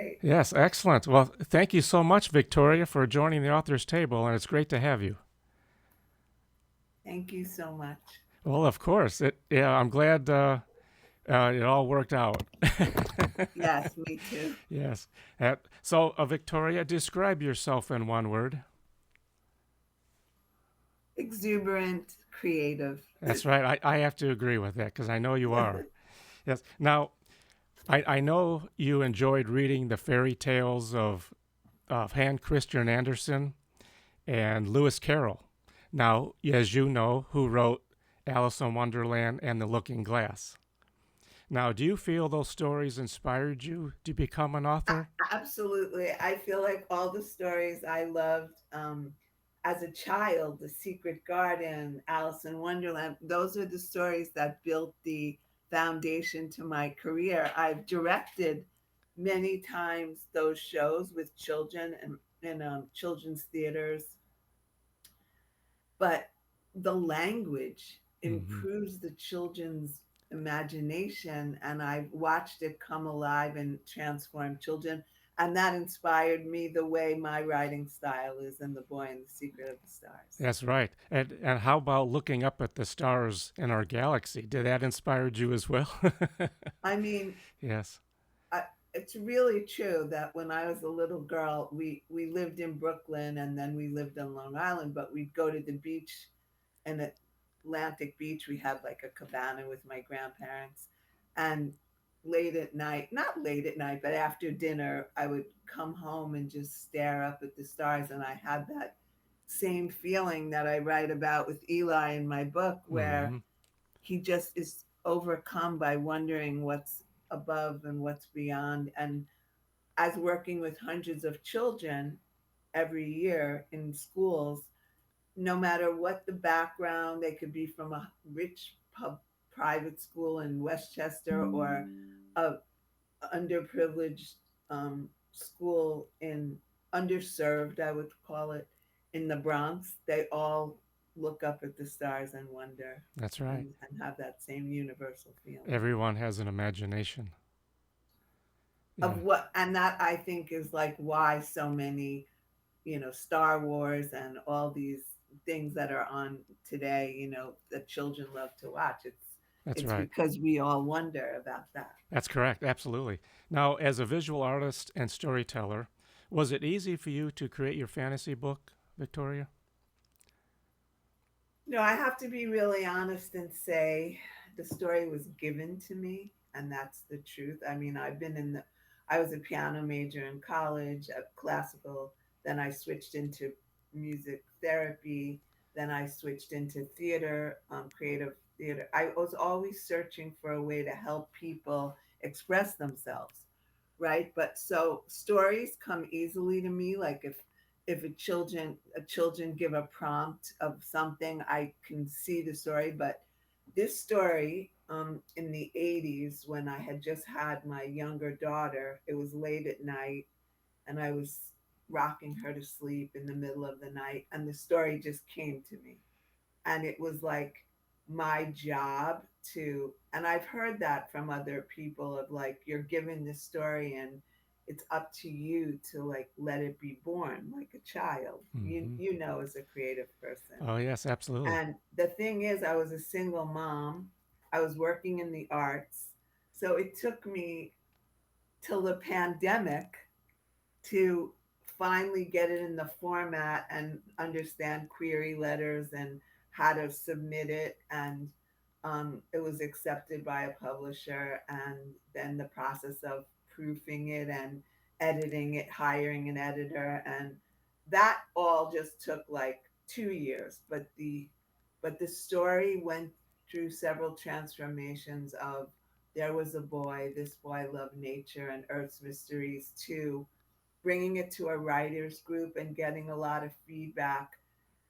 great. Yes, excellent. Well, thank you so much, Victoria, for joining the author's table, and it's great to have you. Thank you so much. Well, of course. Yeah, I'm glad it all worked out. Yes, me too. Yes. Victoria, describe yourself in one word. Exuberant, creative. That's right. I have to agree with that because I know you are. Yes. Now, I know you enjoyed reading the fairy tales of Hans Christian Andersen and Lewis Carroll. Now, as you know, who wrote Alice in Wonderland and The Looking Glass. Now, do you feel those stories inspired you to become an author? Absolutely. I feel like all the stories I loved as a child, The Secret Garden, Alice in Wonderland, those are the stories that built the foundation to my career. I've directed many times those shows with children and in children's theaters, but the language Mm-hmm. improves the children's imagination, and I've watched it come alive and transform children, and that inspired me the way my writing style is in The Boy and the Secret of the Stars. That's right. And how about looking up at the stars in our galaxy? Did that inspire you as well? I mean, Yes. I, it's really true that when I was a little girl, we lived in Brooklyn and then we lived on Long Island, but we'd go to the beach in Atlantic Beach. We had like a cabana with my grandparents. And late at night, not late at night, but after dinner, I would come home and just stare up at the stars. And I had that same feeling that I write about with Eli in my book, where Mm-hmm. he just is overcome by wondering what's above and what's beyond. And as working with hundreds of children every year in schools, no matter what the background, they could be from a rich private school in Westchester or a underprivileged school in underserved, I would call it, in the Bronx. They all look up at the stars and wonder That's right. and have that same universal feeling Everyone has an imagination. of Yeah. what, and that I think is like why so many, Star Wars and all these things that are on today, that children love to watch. That's It's right. because we all wonder about that. That's correct. Absolutely. Now, as a visual artist and storyteller, was it easy for you to create your fantasy book, Victoria? No, I have to be really honest and say the story was given to me, and that's the truth. I mean, I was a piano major in college, classical. Then I switched into music therapy. Then I switched into theater, creative theater. I was always searching for a way to help people express themselves, right? But so stories come easily to me. Like if a children give a prompt of something, I can see the story. But this story, in the 80s, when I had just had my younger daughter, it was late at night, and I was rocking her to sleep in the middle of the night, and the story just came to me, and it was like my job to, and I've heard that from other people, of like you're given this story and it's up to you to like let it be born like a child, Mm-hmm. as a creative person. Oh, yes, absolutely. And the thing is, I was a single mom, I was working in the arts, so it took me till the pandemic to finally get it in the format and understand query letters and how to submit it. And it was accepted by a publisher. And then the process of proofing it and editing it, hiring an editor. And that all just took like 2 years. But the story went through several transformations of there was a boy, this boy loved nature and Earth's mysteries too, bringing it to a writers group and getting a lot of feedback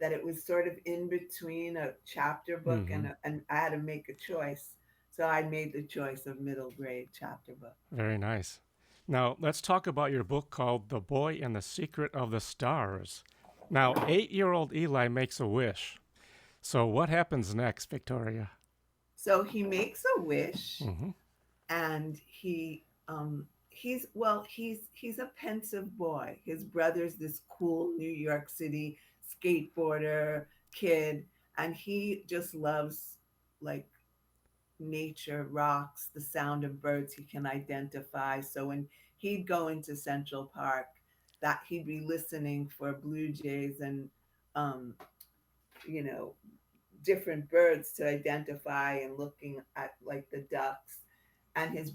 that it was sort of in between a chapter book Mm-hmm. and I had to make a choice. So I made the choice of middle grade chapter book. Very nice. Now, let's talk about your book called The Boy and the Secret of the Stars. Now, 8-year-old Eli makes a wish. So, what happens next, Victoria? So he makes a wish, Mm-hmm. and he he's a pensive boy. His brother's this cool New York City skateboarder kid, and he just loves like nature, rocks, the sound of birds he can identify. So when he'd go into Central Park, that he'd be listening for blue jays and um, you know, different birds to identify and looking at like the ducks. And his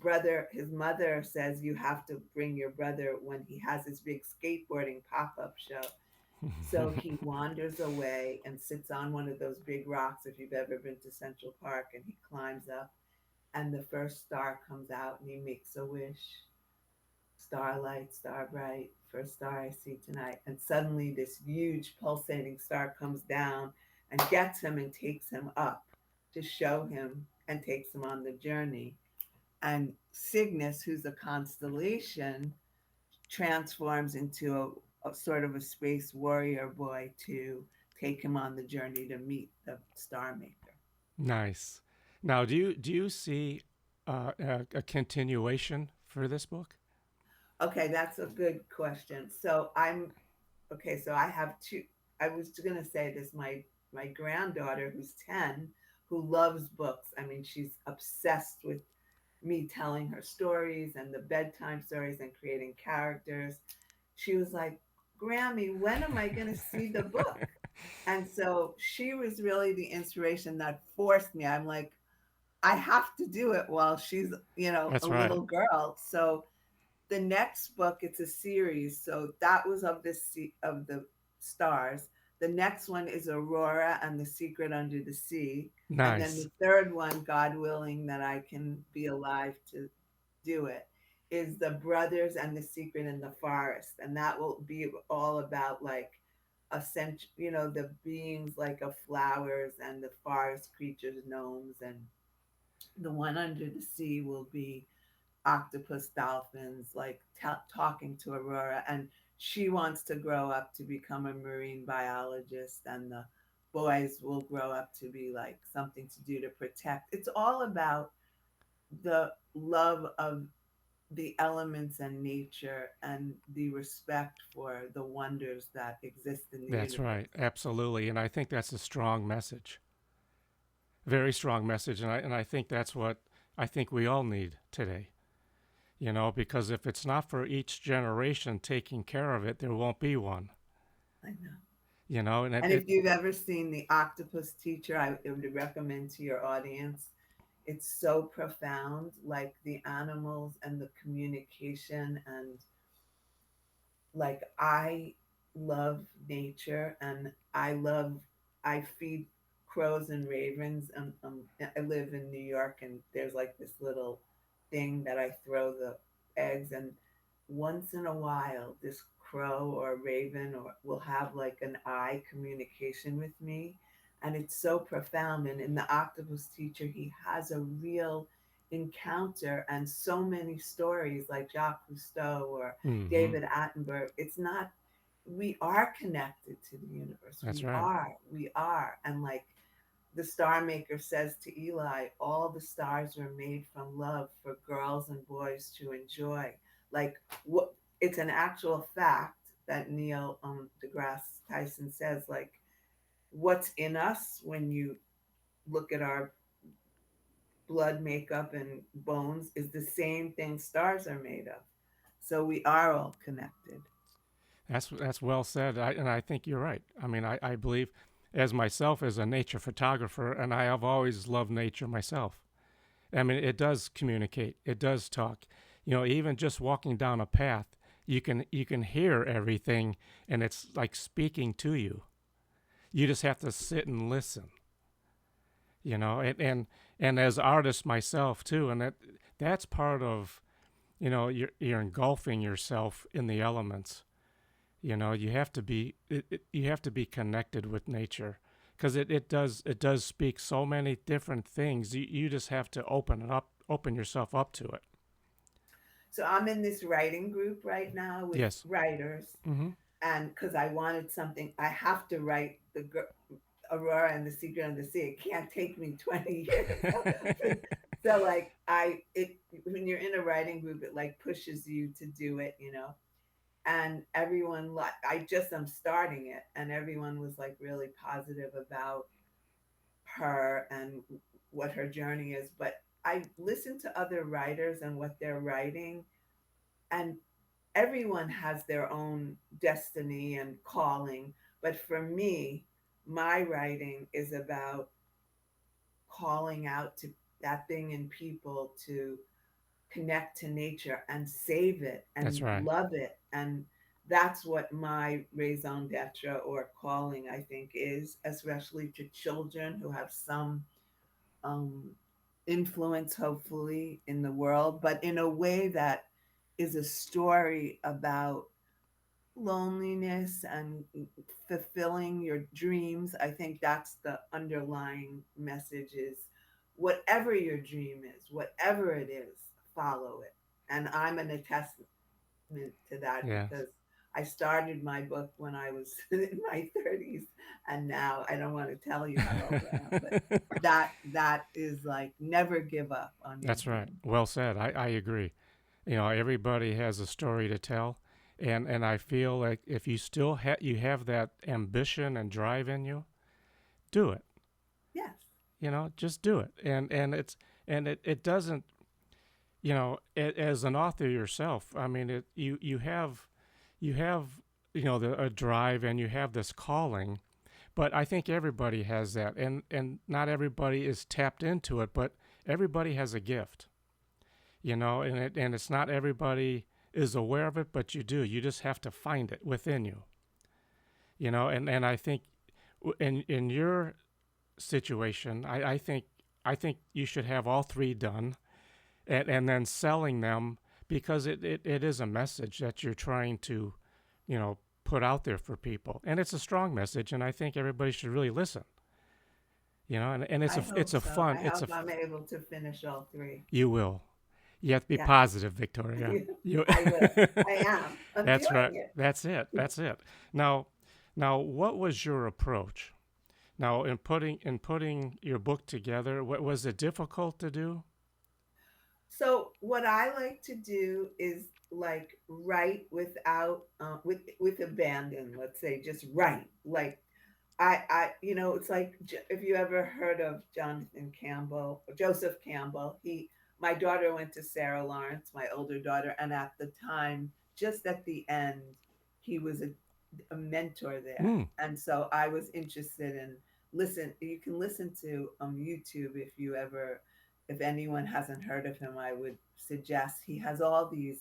mother says you have to bring your brother when he has his big skateboarding pop-up show. So he wanders away and sits on one of those big rocks if you've ever been to Central Park, and he climbs up, and the first star comes out and he makes a wish. Starlight, star bright, first star I see tonight. And suddenly this huge pulsating star comes down and gets him and takes him up to show him and takes him on the journey. And Cygnus, who's a constellation, transforms into a sort of a space warrior boy to take him on the journey to meet the star maker. Nice. Now, do you see a continuation for this book? Okay, that's a good question. So I have two. I was going to say this. My granddaughter, who's 10, who loves books. I mean, she's obsessed with me telling her stories and the bedtime stories and creating characters. She was like, "Grammy, when am I going to see the book?" And so she was really the inspiration that forced me. I'm like, I have to do it while she's, a That's right. little girl. So the next book, it's a series. So that was of the stars. The next one is Aurora and the Secret Under the Sea. And then Nice. the third one, God willing that I can be alive to do it, is the brothers and the secret in the forest. And that will be all about like the beings like of flowers and the forest creatures, gnomes, and the one under the sea will be octopus dolphins, like talking to Aurora, and she wants to grow up to become a marine biologist, and the boys will grow up to be like something to do to protect. It's all about the love of the elements and nature and the respect for the wonders that exist in the That's right. universe. Absolutely. And I think that's a strong message. Very strong message. And I think that's what I think we all need today. Because if it's not for each generation taking care of it, there won't be one. I know. And And if you've ever seen The Octopus Teacher, I would recommend to your audience. It's so profound, like the animals and the communication, and like I love nature, and I feed crows and ravens. I live in New York, and there's like this little thing that I throw the eggs, and once in a while this crow or raven or will have like an eye communication with me, and it's so profound. And in The Octopus Teacher, he has a real encounter, and so many stories like Jacques Cousteau or mm-hmm. David Attenborough. It's not, we are connected to the universe. That's right. We are. And like the star maker says to Eli, all the stars were made from love for girls and boys to enjoy. Like what, it's an actual fact that Neil deGrasse Tyson says, like what's in us when you look at our blood makeup and bones is the same thing stars are made of. So we are all connected. That's well said. And I think you're right. I mean, I believe, as myself as a nature photographer, and I have always loved nature myself. I mean, it does communicate. It does talk. Even just walking down a path, you can hear everything, and it's like speaking to you. You just have to sit and listen. And as artist myself too, and that's part of you're engulfing yourself in the elements. You have to be connected with nature, because it does speak so many different things. You just have to open yourself up to it. So I'm in this writing group right now with Yes. writers, Mm-hmm. and because I wanted something, I have to write Aurora and the Secret of the Sea. It can't take me 20 years. So like when you're in a writing group, it like pushes you to do it, you know. And everyone like I just am starting it, and everyone was like really positive about her and what her journey is. But I listen to other writers and what they're writing, and everyone has their own destiny and calling. But for me, my writing is about calling out to that thing in people to connect to nature and save it That's and right. love it. And that's what my raison d'etre or calling, I think, is, especially to children who have some um, influence, hopefully, in the world, but in a way that is a story about loneliness and fulfilling your dreams. I think that's the underlying message is whatever your dream is, whatever it is, follow it. And I'm an attestament to that Yes. because I started my book when I was in my 30s, and now I don't want to tell you how old I am, but that is like never give up on your That's right. dream. Well said. I agree. You know, everybody has a story to tell, and I feel like if you still you have that ambition and drive in you, do it. Yes. You know, just do it. And it doesn't, as an author yourself, I mean, you have a drive, and you have this calling. But I think everybody has that, and not everybody is tapped into it, but everybody has a gift, and it's not everybody is aware of it, but you do. You just have to find it within you, and I think in your situation, I think you should have all three done, and then selling them, because it is a message that you're trying to, put out there for people, and it's a strong message, and I think everybody should really listen. And it's I a hope it's a so. fun I it's hope a I'm able to finish all three. you will. You have to be Yes. positive, Victoria. You. I will. I am. I'm That's right. doing it. That's it. That's it. Now, now, what was your approach? Now, in putting your book together, what was it difficult to do? So what I like to do is like write without with abandon. Let's say just write. Like it's like if you ever heard of Jonathan Campbell, Joseph Campbell. My daughter went to Sarah Lawrence, my older daughter, and at the time, just at the end, he was a mentor there, Mm. and so I was interested in listen. You can listen to YouTube if anyone hasn't heard of him, I would suggest he has all these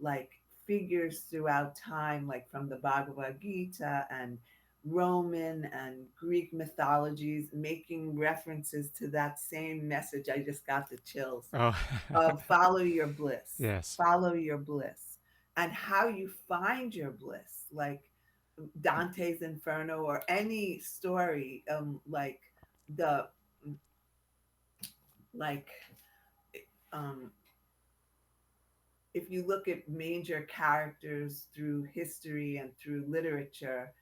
like figures throughout time, like from the Bhagavad Gita and Roman and Greek mythologies, making references to that same message. I just got the chills Oh, of follow your bliss, yes. follow your bliss, and how you find your bliss, like Dante's Inferno or any story, the like um, if you look at major characters through history and through literature,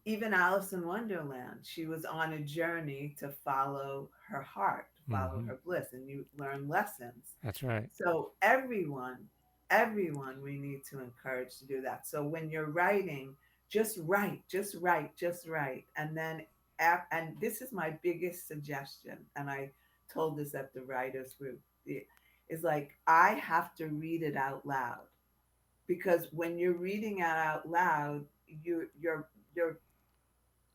even Alice in Wonderland, she was on a journey to follow her heart, to follow Hmm. her bliss, and you learn lessons. That's right. So everyone we need to encourage to do that. So when you're writing, just write, just write, just write. And then, and this is my biggest suggestion, and I told this at the writers group, is like, I have to read it out loud because when you're reading it out loud, your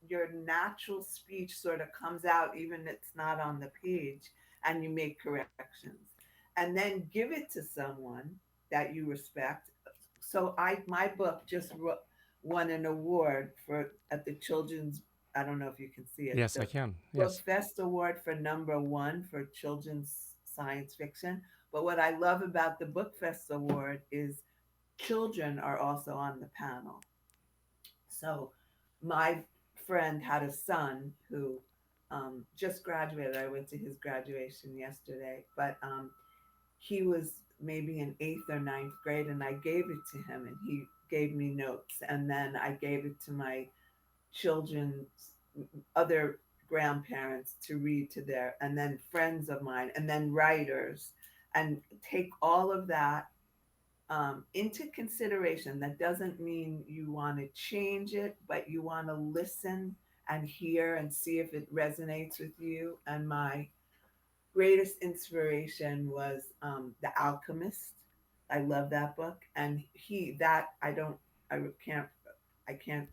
your natural speech sort of comes out even if it's not on the page, and you make corrections and then give it to someone that you respect. So I my book just won an award for at the children's, I don't know if you can see it, Yes, I the can. Book Yes. Fest award for #1 for children's science fiction. But what I love about the Book Fest award is children are also on the panel. So my friend had a son who just graduated. I went to his graduation yesterday, but he was maybe in eighth or ninth grade, and I gave it to him, and he gave me notes, and then I gave it to my children's other grandparents to read to their, and then friends of mine, and then writers, and take all of that into consideration. That doesn't mean you want to change it, but you want to listen and hear and see if it resonates with you. And my greatest inspiration was The Alchemist. I love that book, and I don't, I can't, I can't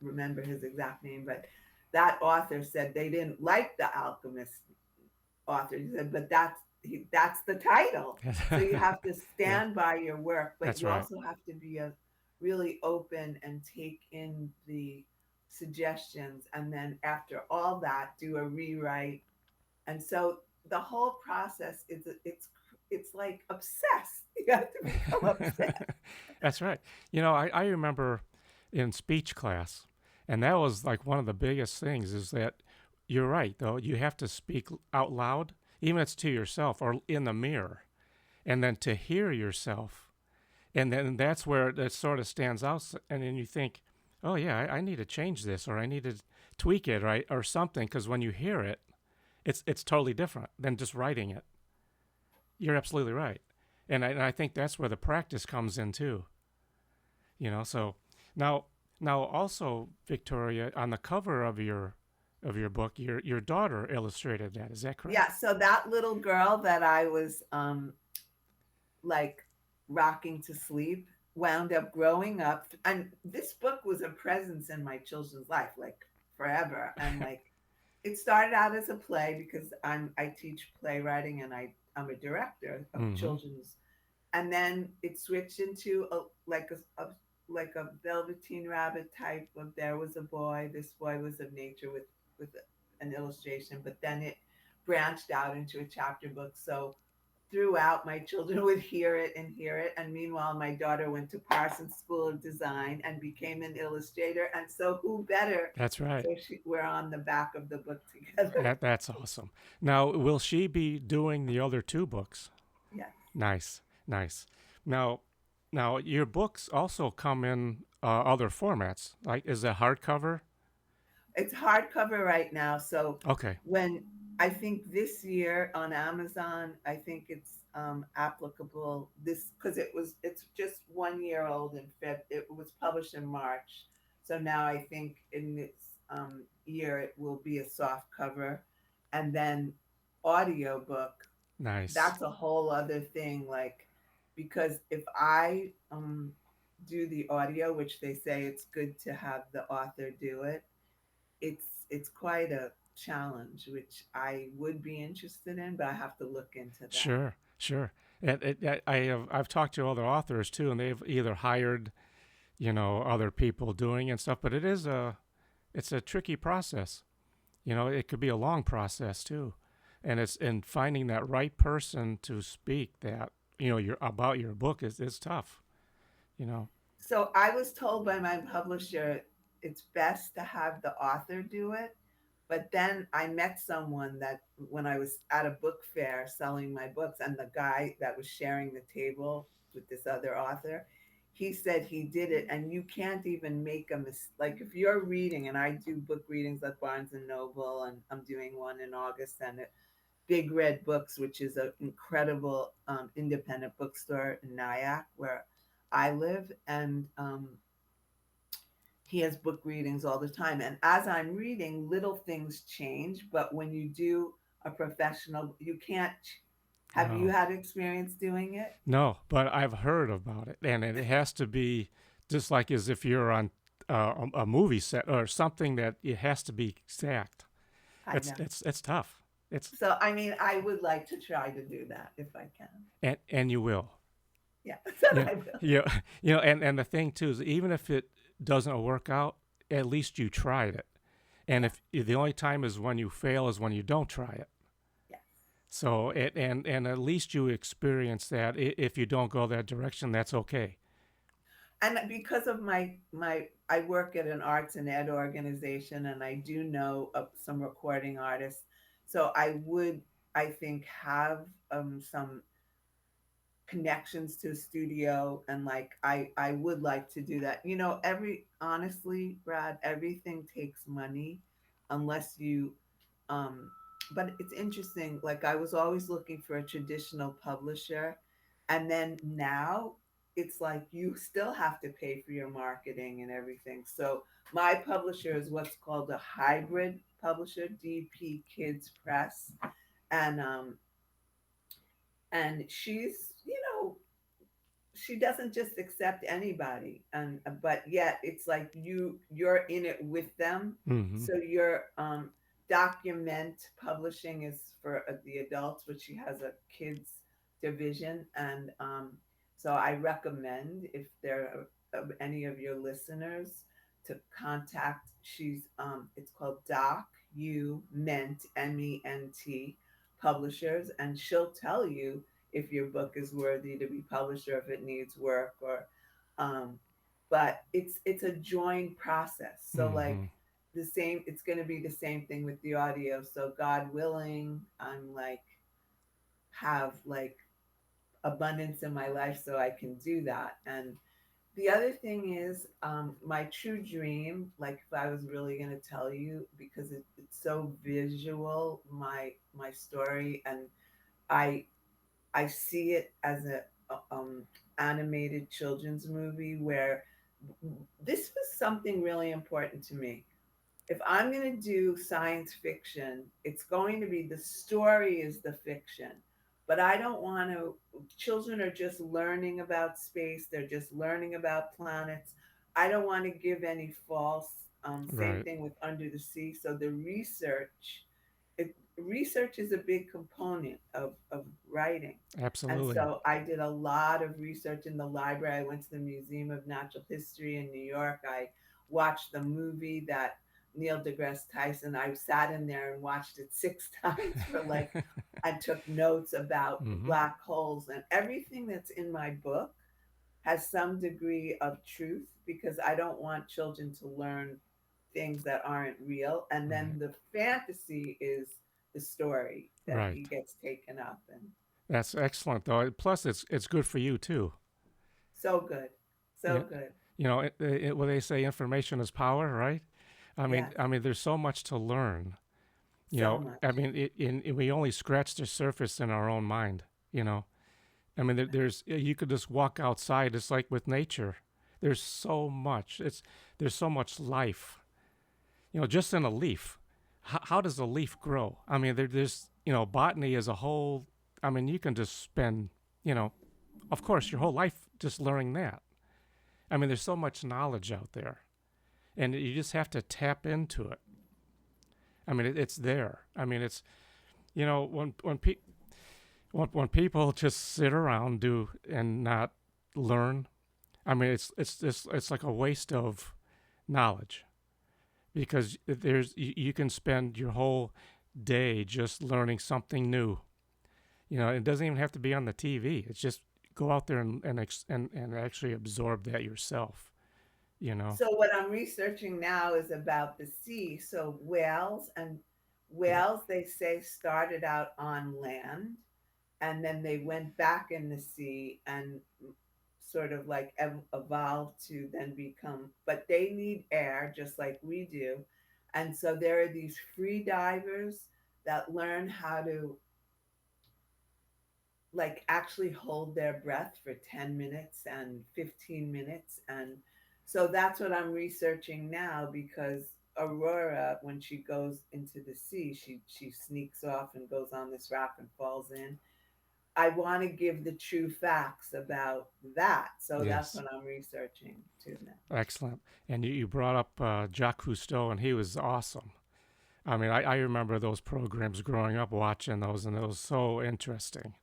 remember his exact name, but that author said they didn't like The Alchemist author. He said, but that's the title. So you have to Yeah, stand by your work, but that's you right. also have to be a really open and take in the suggestions, and then after all that, do a rewrite. And so the whole process is it's like obsessed. You have to become obsessed. That's right. I remember in speech class, and that was like one of the biggest things is that you're right, though. You have to speak out loud, even if it's to yourself or in the mirror, and then to hear yourself. And then that's where it sort of stands out. And then you think, oh, yeah, I need to change this or I need to tweak it, right? Or something. Because when you hear it, it's totally different than just writing it. You're absolutely right. And I think that's where the practice comes in too. So now now also Victoria, on the cover of your book, your daughter illustrated that. Is that Yeah, correct? so that little girl that I was like rocking to sleep wound up growing up, and this book was a presence in my children's life like forever. And like it started out as a play because I teach playwriting, and I'm a director of Mm-hmm. children's, and then it switched into like a Velveteen Rabbit type of there was a boy. This boy was of nature with an illustration, but then it branched out into a chapter book. So throughout, my children would hear it, and meanwhile, my daughter went to Parsons School of Design and became an illustrator. And so, who better? That's right. So we're on the back of the book together. That's awesome. Now, will she be doing the other two books? Yes. Nice, nice. Now, now your books also come in other formats. Like, is it hardcover? It's hardcover right now. So Okay, when I think this year on Amazon, I think it's applicable this because it's just 1 year old in Feb. It was published in March, so now I think in this year it will be a soft cover, and then audiobook. nice. That's a whole other thing. Like because if I do the audio, which they say it's good to have the author do it, it's quite a challenge, which I would be interested in, but I have to look into that. Sure, sure. I've talked to other authors too, and they've either hired other people doing and stuff. But it's a tricky process. It could be a long process too, and it's in finding that right person to speak that your about your book is tough. You know. So I was told by my publisher it's best to have the author do it. But then I met someone that when I was at a book fair selling my books, and the guy that was sharing the table with this other author, he said he did it, and you can't even make a mistake. Like if you're reading, and I do book readings at Barnes and Noble, and I'm doing one in August, and at Big Red Books, which is an incredible independent bookstore in Nyack, where I live, and he has book readings all the time. And as I'm reading, little things change. But when you do a professional, you can't. Have you Oh had experience doing it? no, but I've heard about it, and it has to be just like as if you're on a movie set or something that it has to be exact. I know. It's tough. It's So, I mean, I would like to try to do that if I can. and you will. Yeah, so Yeah, I will. yeah, and the thing too is even if it doesn't work out, at least you tried it. And Yeah, if the only time is when you fail is when you don't try it. yes. So and at least you experience that. If you don't go that direction, that's okay. And because of I work at an arts and ed organization, and I do know of some recording artists. So I would, I think, have some connections to a studio, and like I would like to do that. Every honestly, Brad, everything takes money unless you Um, but it's interesting. Like I was always looking for a traditional publisher, and then now it's like you still have to pay for your marketing and everything. So my publisher is what's called a hybrid publisher, DP Kids Press, and um, and she's she doesn't just accept anybody, and but yet it's like you're in it with them. Mm-hmm. So your document publishing is for the adults, but she has a kids division. And so I recommend, if there are any of your listeners, to contact, she's it's called Doc You Ment, MENT Publishers, and she'll tell you if your book is worthy to be published or if it needs work. Or um but it's a joint process. So like Mm-hmm. the same, it's going to be the same thing with the audio. So God willing, I'm like have like abundance in my life so I can do that. And the other thing is, my true dream, like if I was really going to tell you, because it's so visual, my story, and i I see it as a animated children's movie where this was something really important to me. If I'm going to do science fiction, it's going to be, the story is the fiction. But I don't want to, children are just learning about space, they're just learning about planets. I don't want to give any false, same Right. thing with Under the Sea. So the research, research is a big component of writing. And Absolutely. so I did a lot of research in the library. I went to the Museum of Natural History in New York. I watched the movie that Neil deGrasse Tyson, I sat in there and watched it 6 times for like, I took notes about Mm-hmm. black holes, and everything that's in my book has some degree of truth, because I don't want children to learn things that aren't real. And Right. then the fantasy is the story that he Right. gets taken up, and That's excellent, though. Plus, it's good for you too. so good. Yeah. So good. What they say, information is power, right? Yes. I mean, there's so much to learn. So much. We only scratch the surface in our own mind. You know, I mean, you could just walk outside. It's like with nature. There's so much. There's so much life. Just in a leaf. How does a leaf grow? I mean, there's botany as a whole. I mean, you can just spend you know, of course, your whole life just learning that. I mean, there's so much knowledge out there, and you just have to tap into it. I mean, it's there. I mean, it's when people just sit around do and not learn. I mean, it's like a waste of knowledge, because you can spend your whole day just learning something new. It doesn't even have to be on the TV. It's just go out there and actually absorb that yourself. You know. So what I'm researching now is about the sea. So Yep. whales, they say, started out on land, and then they went back in the sea and sort of like evolved to then become, but they need air just like we do. And so there are these free divers that learn how to like actually hold their breath for 10 minutes and 15 minutes. And so that's what I'm researching now, because Aurora, when she goes into the sea, she sneaks off and goes on this rock and falls in. I want to give the true facts about that. So that's Yes. what I'm researching too now. Excellent. And you brought up Jacques Cousteau, and he was awesome. I mean, I remember those programs growing up, watching those, and it was so interesting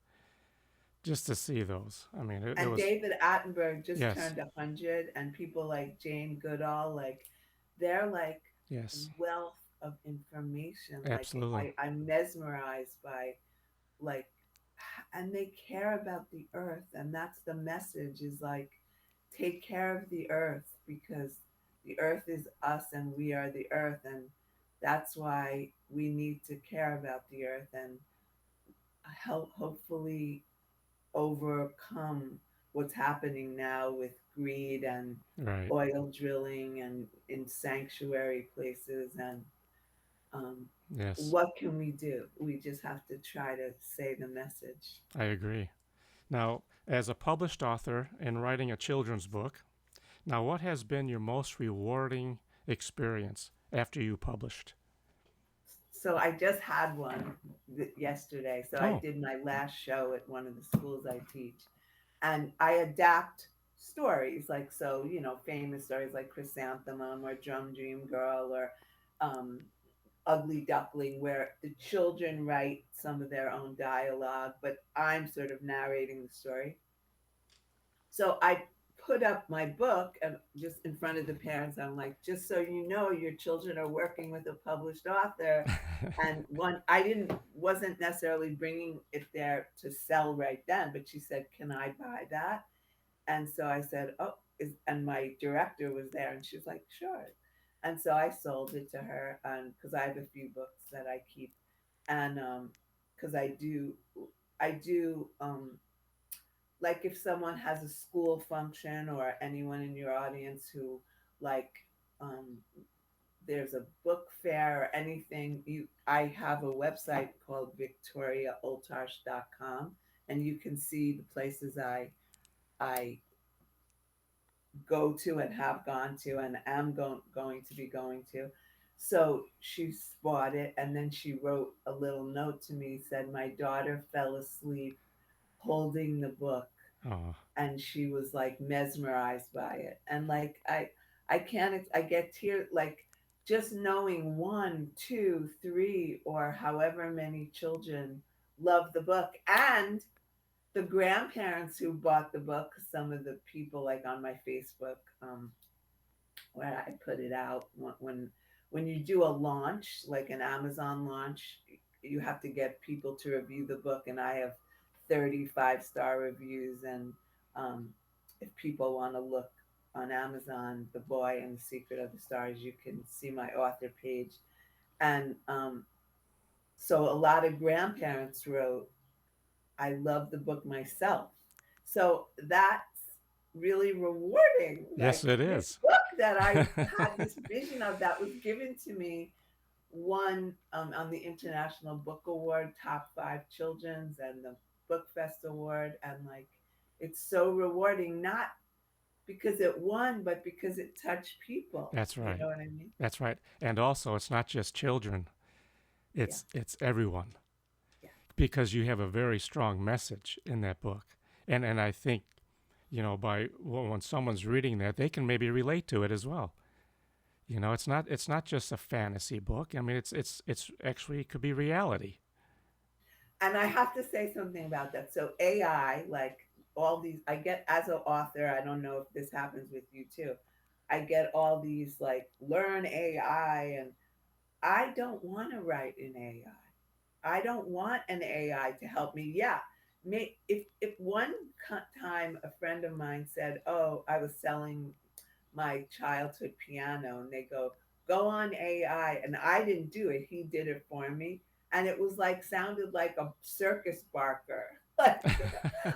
just to see those. I mean, it And was, David Attenborough just yes, turned 100, and people like Jane Goodall, like they're like yes, wealth of information. Like absolutely. I'm mesmerized by like, and they care about the earth, and that's the message, is like, take care of the earth, because the earth is us and we are the earth. And that's why we need to care about the earth and help hopefully overcome what's happening now with greed and Right. oil drilling and in sanctuary places. And Yes, what can we do? We just have to try to say the message. I agree. Now, as a published author and writing a children's book, now what has been your most rewarding experience after you published? So I just had one yesterday. So I Oh, did my last show at one of the schools I teach, and I adapt stories like, so famous stories like Chrysanthemum or Drum Dream Girl or um, Ugly Duckling, where the children write some of their own dialogue, but I'm sort of narrating the story. So I put up my book and just in front of the parents. I'm like, just so you know, your children are working with a published author. And one, I didn't wasn't necessarily bringing it there to sell right then, but she said, "Can I buy that?" And so I said, "Oh," and my director was there, and she was like, "Sure." And so I sold it to her, and because I have a few books that I keep, and because I do like if someone has a school function or anyone in your audience who like um, there's a book fair or anything, you I have a website called victoriaoltarsh.com, and you can see the places I go to and have gone to and am going to be going to. So she bought it, and then she wrote a little note to me, said my daughter fell asleep holding the book, oh, and she was like mesmerized by it. And like I can't, I get tears like just knowing one, two, three, or however many children love the book, and the grandparents who bought the book. Some of the people like on my Facebook, where I put it out, when you do a launch, like an Amazon launch, you have to get people to review the book, and I have 35-star reviews. And um, if people want to look on Amazon, The Boy and the Secret of the Stars, you can see my author page. And so a lot of grandparents wrote, I love the book myself. So that's really rewarding. yes, Like it this is. book that I had this vision of that was given to me, won on the International Book Award, top five children's, and the Book Fest Award. And like, it's so rewarding, not because it won, but because it touched people. That's You right. know what I mean? That's right. And also, it's not just children; Yeah, it's everyone yeah. because you have a very strong message in that book. And I think by when someone's reading that, they can maybe relate to it as well. It's not just a fantasy book. I mean, it's actually it could be reality. And I have to say something about that. So AI, like all these, I get as an author. I don't know if this happens with you too. I get all these like learn AI, and I don't want to write in AI. I don't want an AI to help me. Yeah, if one time a friend of mine said, "Oh, I was selling my childhood piano," and they go on AI, and I didn't do it, he did it for me, and it was like sounded like a circus barker. Like,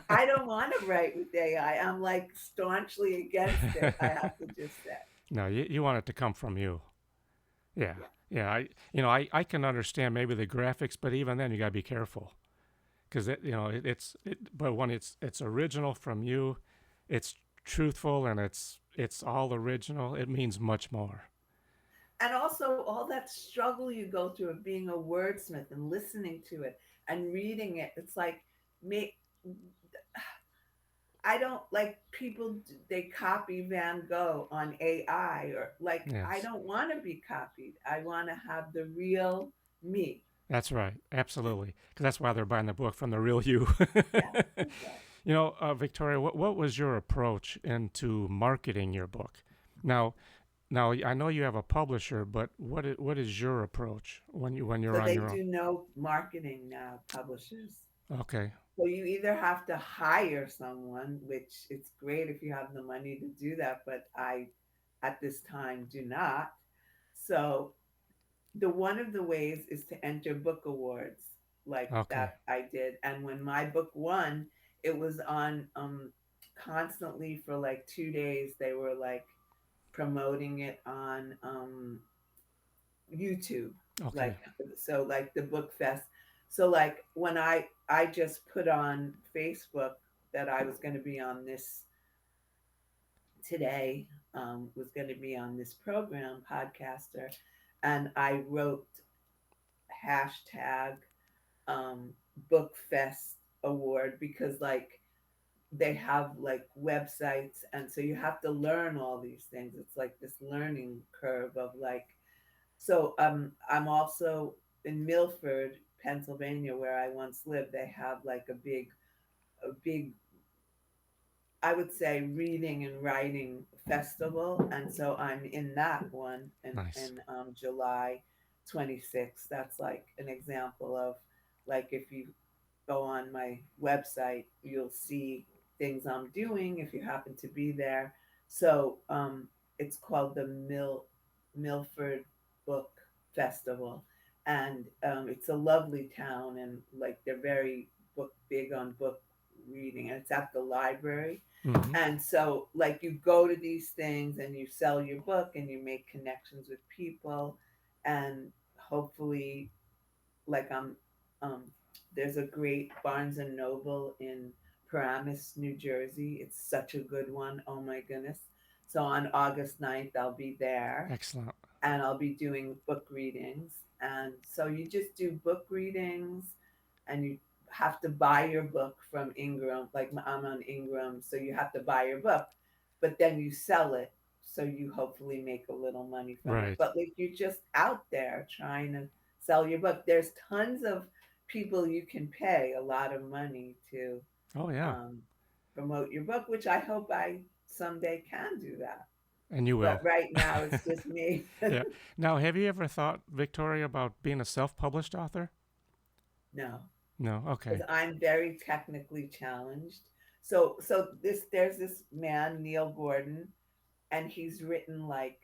I don't want to write with AI. I'm like staunchly against it, I have to just say. No, you want it to come from you. Yeah, Yeah. yeah. I can understand maybe the graphics, but even then you got to be careful because but when it's original from you, it's truthful and it's all original. It means much more. And also all that struggle you go through of being a wordsmith and listening to it and reading it. It's like me, I don't like people, they copy Van Gogh on AI, or like, I Yes, don't want to be copied. I want to have the real me. that's right. Absolutely, because that's why they're buying the book from the real you. Yeah, exactly. Victoria, what was your approach into marketing your book? Now, Now I know you have a publisher, but what is your approach when you're So on they your own? do no marketing now, publishers. Okay, So you either have to hire someone, which it's great if you have the money to do that, but I, at this time, do not. So the one of the ways is to enter book awards, like okay, that I did. And when my book won, it was on constantly for like 2 days. They were like promoting it on YouTube. Okay. like, so like the book fest. So like when I just put on Facebook that I was going to be on this today, was going to be on this program, podcaster, and I wrote hashtag um, book fest award, because like they have like websites, and so you have to learn all these things. It's like this learning curve of like, so I'm also in Milford, Pennsylvania, where I once lived. They have like a big, I would say, reading and writing festival, and so I'm in that one Nice. in July 26th. That's like an example of, like, if you go on my website, you'll see things I'm doing if you happen to be there. So it's called the Milford Book Festival, and it's a lovely town, and like they're very big on book reading, and it's at the library. Mm-hmm. And so, like, you go to these things and you sell your book and you make connections with people, and hopefully, like, um, there's a great Barnes and Noble in Paramus, New Jersey. It's such a good one. Oh my goodness. So on August 9th, I'll be there, Excellent. and I'll be doing book readings. And so you just do book readings, and you have to buy your book from Ingram. Like, I'm on Ingram, so you have to buy your book, but then you sell it. So you hopefully make a little money from it. Right. But like, you're just out there trying to sell your book. There's tons of people you can pay a lot of money to Oh yeah. um, promote your book, which I hope I someday can do that. And you But will. right now it's just me. Yeah. Now, have you ever thought, Victoria, about being a self-published author? No, No. because Okay. I'm very technically challenged. So there's this man, Neil Gordon, and he's written, like,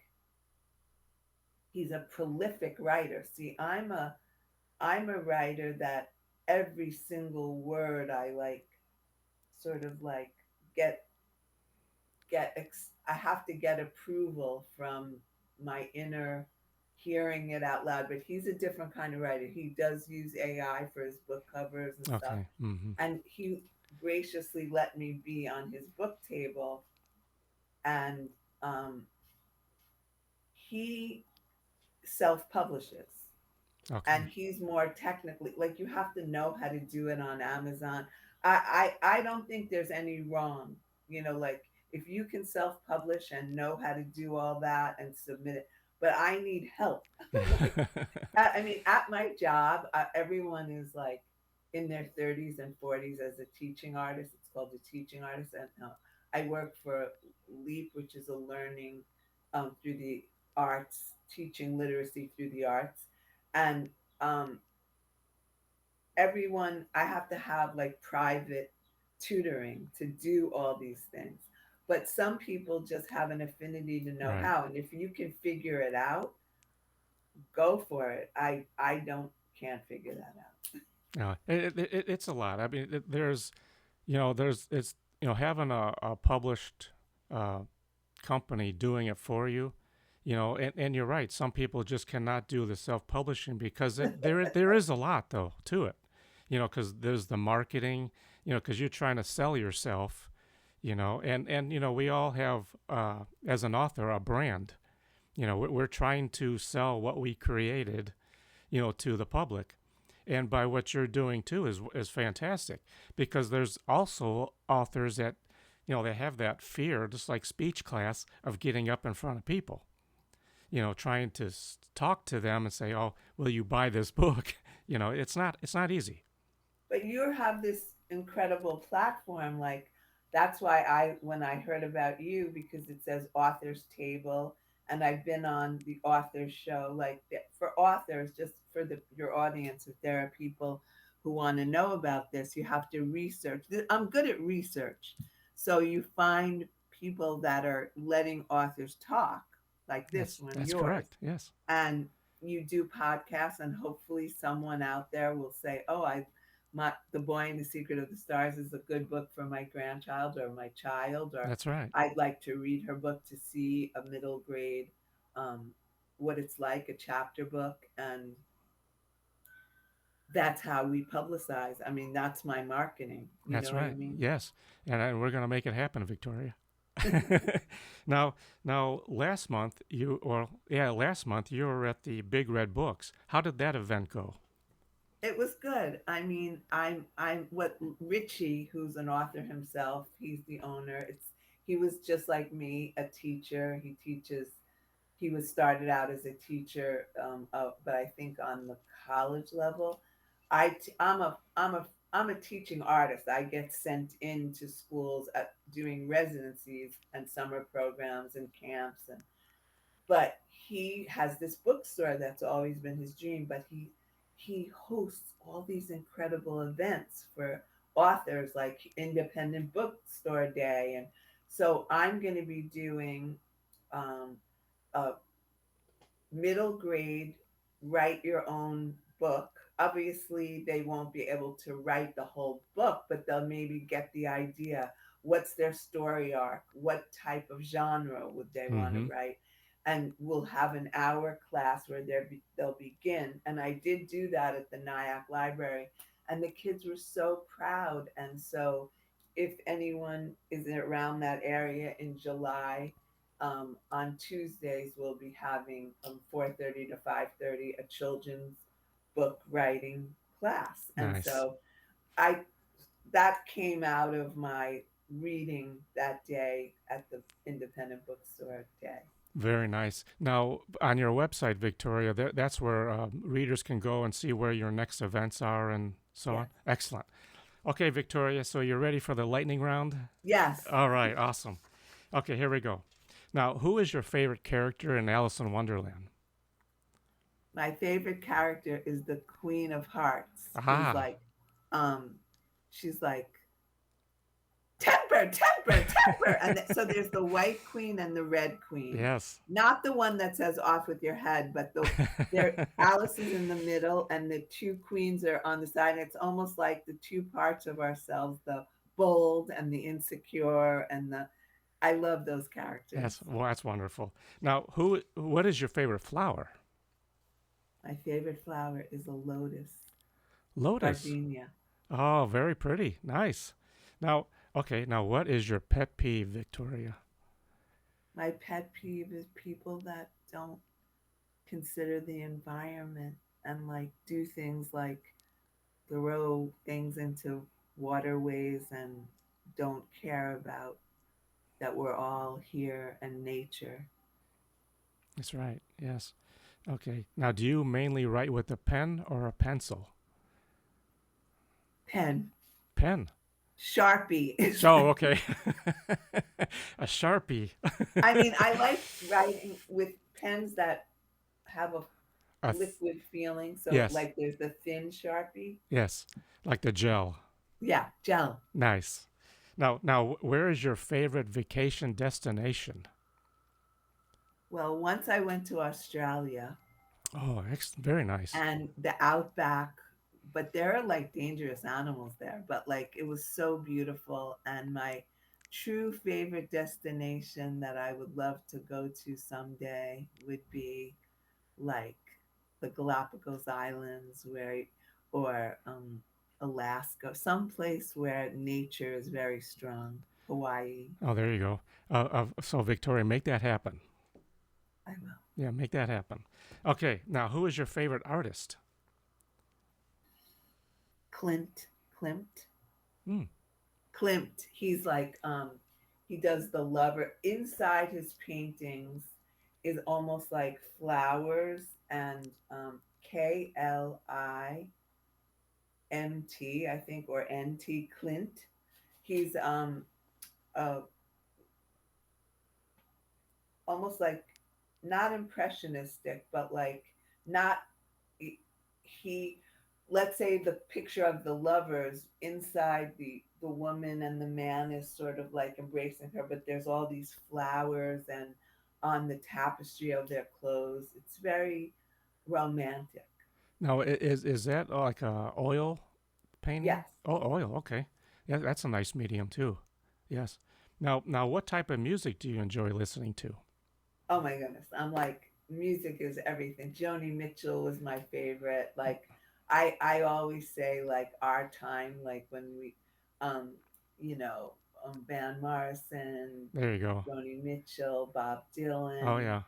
he's a prolific writer. See, I'm a writer that every single word I like, sort of like, get I have to get approval from my inner hearing it out loud. But he's a different kind of writer. He does use AI for his book covers and stuff, Okay. Mm-hmm. and he graciously let me be on his book table. And um, he self publishes, and Okay. he's more technically, like, you have to know how to do it on Amazon. I don't think there's any wrong, like, if you can self publish and know how to do all that and submit it. But I need help. Like, Yeah. I mean, at my job, everyone is like in their 30s and 40s as a teaching artist. It's called a teaching artist. And I work for LEAP, which is a learning through the arts, teaching literacy through the arts. And um, everyone, I have to have like private tutoring to do all these things. But some people just have an affinity to know Right. how. And if you can figure it out, go for it. I don't can't figure that out. No, it's a lot. I mean, there's, there's, it's, having a published uh, company doing it for you, and you're right. Some people just cannot do the self-publishing because there is a lot though to it, because there's the marketing, because you're trying to sell yourself, and we all have, as an author, a brand. We're trying to sell what we created, to the public. And by what you're doing too is fantastic, because there's also authors that, they have that fear, just like speech class, of getting up in front of people, trying to talk to them and say, "Oh, will you buy this book?" It's not easy. But you have this incredible platform. Like, that's why I when I heard about you, because it says authors table, and I've been on the authors show. Like, for authors, just for your audience, if there are people who want to know about this, you have to research. I'm good at research. So you find people that are letting authors talk, like this That's one, that's yours, correct. Yes, and you do podcasts, and hopefully someone out there will say, "Oh, the Boy and the Secret of the Stars is a good book for my grandchild or my child," or that's right. "I'd like to read her book to see a middle grade um, what it's like, a chapter book, and that's how we publicize. I mean, that's my marketing. You know That's what I right. mean? Yes, and we're going to make it happen, Victoria. now, now, last month last month you were at the Big Red Books. How did that event go? It was good. I mean, I'm what Richie, who's an author himself, he's the owner. He was just like me, a teacher. He was started out as a teacher, but I think on the college level. I'm a teaching artist. I get sent into schools doing residencies and summer programs and camps, and but he has this bookstore that's always been his dream. But he hosts all these incredible events for authors, like Independent Bookstore Day, and so I'm going to be doing um, a middle grade write your own book. Obviously, they won't be able to write the whole book, but they'll maybe get the idea. What's their story arc? What type of genre would they want to Mm-hmm. write? And we'll have an hour class where they'll begin. And I did do that at the Nyack Library, and the kids were so proud. And so, if anyone is around that area in July, on Tuesdays we'll be having 4:30 to 5:30 a children's book writing class, and Nice. so I that came out of my reading that day at the Independent Bookstore Day. Very nice. Now, on your website, Victoria, that's where readers can go and see where your next events are and so on. Yes, Excellent. Okay, Victoria, so you're ready for the lightning round? yes. All right, awesome. Okay, here we go. Now, who is your favorite character in Alice in Wonderland? My favorite character is the Queen of Hearts, who's Aha. like, um, she's like temper, temper, temper. And so there's the white queen and the red queen. Yes. Not the one that says off with your head, but there Alice is in the middle and the two queens are on the side. And it's almost like the two parts of ourselves, the bold and the insecure and the I love those characters. That's wonderful. Now, what is your favorite flower? My favorite flower is a lotus, Lotus. gardenia. Oh, very pretty. Nice. Now, okay, now what is your pet peeve, Victoria? My pet peeve is people that don't consider the environment and like do things like throw things into waterways and don't care about that we're all here and nature. That's right. Yes. Okay. Now, do you mainly write with a pen or a pencil? Pen, Pen. Sharpie is So, okay. a Sharpie. I mean, I like writing with pens that have a a th- liquid feeling. So, yes. like, there's the thin Sharpie. Yes. Like the gel. Yeah, gel. Nice. Now, where is your favorite vacation destination? Well, once I went to Australia Oh, very nice. and the outback, but there are like dangerous animals there, but like it was so beautiful. And my true favorite destination that I would love to go to someday would be like the Galapagos Islands, where or Alaska, someplace where nature is very strong. Hawaii. Oh, there you go. So, Victoria, make that happen. I will. Yeah, make that happen. Okay, now, who is your favorite artist? Clint. Klimt. Hmm. Klimt. He's like he does the lover inside his paintings is almost like flowers and Klimt, I think, or NT Clint. He's uh almost like not impressionistic, but like not he let's say the picture of the lovers inside the woman and the man is sort of like embracing her, but there's all these flowers and on the tapestry of their clothes. It's very romantic. Now, is that like a oil painting? Yes. Oh, oil. Okay. Yeah, that's a nice medium too. Yes. Now, what type of music do you enjoy listening to? Oh my goodness. I'm like music is everything. Joni Mitchell was my favorite. Like I always say like our time, like when we um you know, Van Morrison, There you go. Joni Mitchell, Bob Oh Dylan. yeah.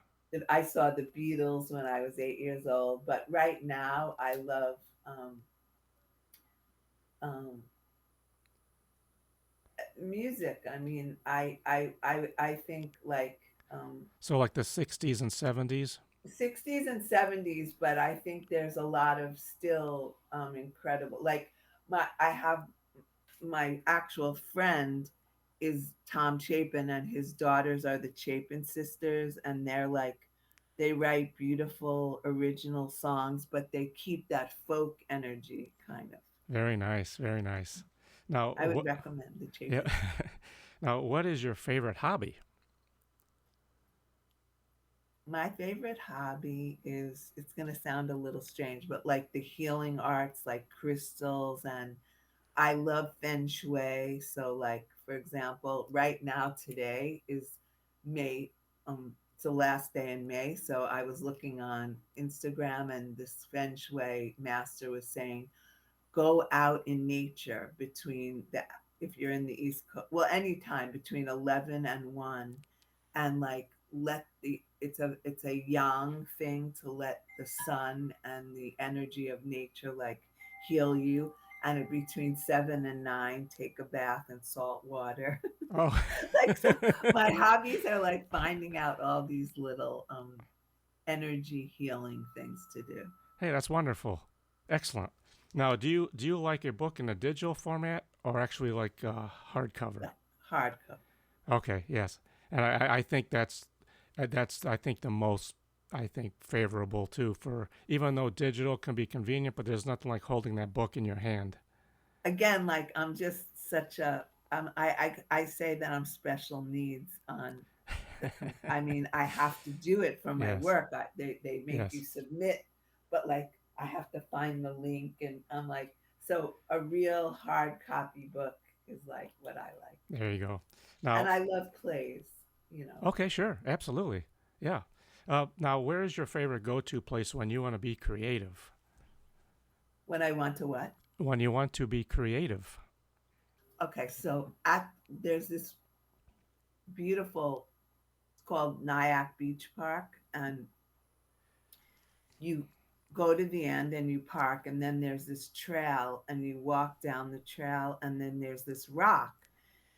I saw the Beatles when I was 8 years old, but right now I love um, um, music. I mean, I think like um, So like the 60s and 70s. 60s and 70s, but I think there's a lot of still incredible. Like I have my actual friend is Tom Chapin, and his daughters are the Chapin sisters, and they're like they write beautiful original songs, but they keep that folk energy kind of. Very nice. Very nice. Now, I would recommend the yeah. Chapin sisters. Now, what is your favorite hobby? My favorite hobby is, it's going to sound a little strange, but like the healing arts, like crystals, and I love feng shui. So, like for example, right now today is May. It's the last day in May. So I was looking on Instagram, and this feng shui master was saying, go out in nature between the, if you're in the East Coast, well, anytime between 11 and 1, and like let the, it's a yang thing to let the sun and the energy of nature like heal you, and between 7 and 9 take a bath in salt water. Oh, Like, so my hobbies are like finding out all these little energy healing things to do. hey, that's wonderful. Excellent. Now, do you like a book in a digital format or actually like hardcover? The hardcover. Okay, yes, and I think that's I think the most I think favorable too for even though digital can be convenient, but there's nothing like holding that book in your hand. Again, like I'm just such a I say that I'm special needs on I mean, I have to do it for my Yes, work. They make you yes, submit, but like I have to find the link, and I'm like, so a real hard copy book is like what I like. there you go. And Now, I love plays, you know, okay, sure, absolutely, yeah. Now, where is your favorite go-to place when you want to be creative? when I want to what? When you want to be creative. Okay, so at there's this beautiful, it's called Nyack Beach Park, and you go to the end and you park, and then there's this trail, and you walk down the trail, and then there's this rock,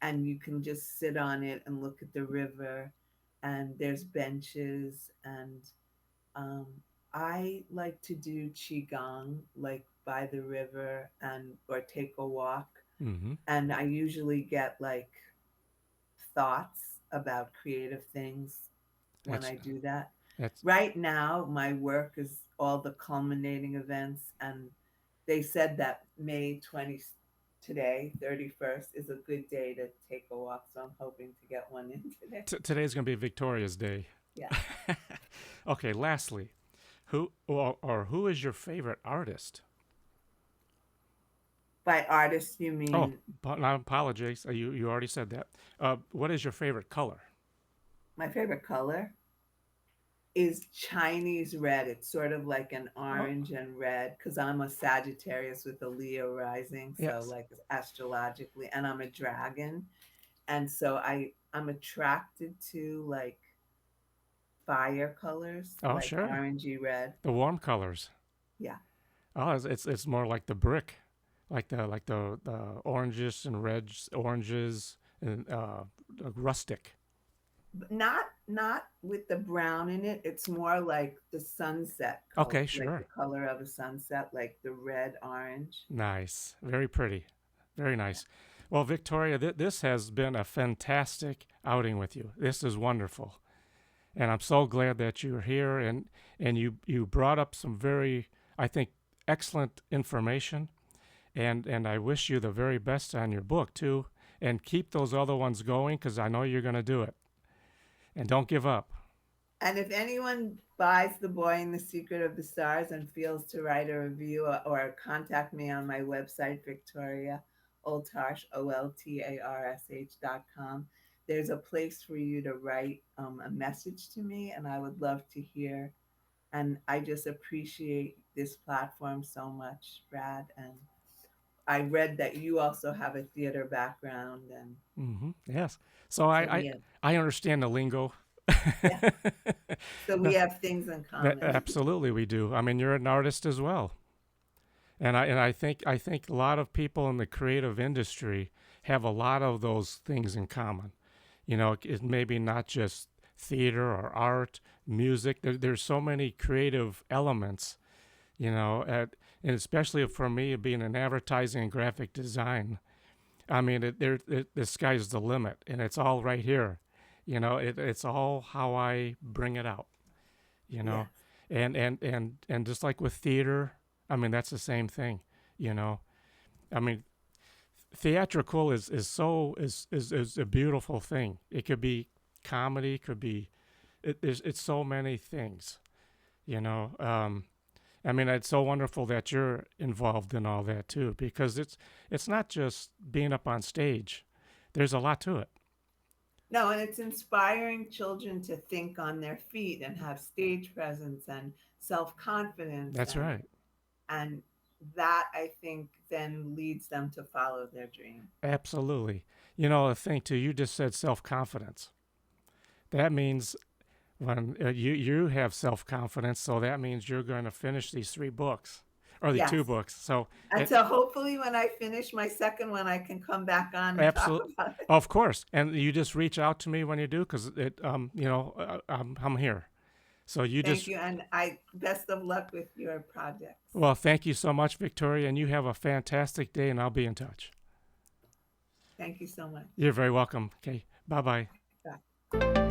and you can just sit on it and look at the river, and there's benches, and um, I like to do qigong like by the river, and or take a walk, Mm-hmm. and I usually get like thoughts about creative things when That's I do that. that's Right now, my work is all the culminating events, and they said that May 20th, today, 31st, is a good day to take a walk. So I'm hoping to get one in today. today's going to be Victoria's Day. Yeah. Okay, lastly, or who is your favorite artist? By artists, you Oh, mean I apologize. You already said that. What is your favorite color? my favorite color is Chinese red. It's sort of like an Oh, orange and red because I'm a Sagittarius with a Leo rising. So, yes. like astrologically, and I'm a dragon. And so I'm attracted to like fire colors, Oh, like sure. orangey red. The warm colors. Yeah. Oh, it's more like the brick, like the oranges and reds, oranges and rustic. But not with the brown in it. It's more like the sunset color, Okay, like the sure. color of a sunset, like the red orange. Nice. Very pretty. Very Yeah. nice. Well, Victoria, this has been a fantastic outing with you. This is wonderful. And I'm so glad that you're here and you brought up some very, I think, excellent information. And I wish you the very best on your book, too. And keep those other ones going because I know you're going to do it. And don't give up. And if anyone buys The Boy and the Secret of the Stars and feels to write a review, or contact me on my website, Victoria Oltarsh, OLTARSH.com, there's a place for you to write a message to me, and I would love to hear. And I just appreciate this platform so much, Brad. And I read that you also have a theater background, and Yes. So so we have, I understand the lingo. yeah, so we No, have things in common. absolutely we do. I mean, you're an artist as well. And I think a lot of people in the creative industry have a lot of those things in common. You know, it maybe not just theater or art, music. There's so many creative elements, you know, and especially for me being in advertising and graphic design. I mean, the sky's the limit, and it's all right here. You know, it's all how I bring it out. You Yes, know, and just like with theater, I mean that's the same thing. You know, I mean theatrical is a beautiful thing. It could be comedy, could be it's so many things. You know, I mean it's so wonderful that you're involved in all that too, because it's not just being up on stage. There's a lot to it. no, and it's inspiring children to think on their feet and have stage presence and self confidence, That's right. and that I think then leads them to follow their dream. Absolutely. You know, the thing too, you just said self confidence. That means when you have self confidence, so that means you're going to finish these three books or the two Yes. books. So And so hopefully when I finish my second one, I can come back on and talk absolutely, about it. of course, and you just reach out to me when you do, because you know, I'm here. So you Thank just you. And I best of luck with your projects. well, thank you so much, Victoria, and you have a fantastic day, and I'll be in touch. Thank you so much. You're very welcome. Okay, bye bye. Bye.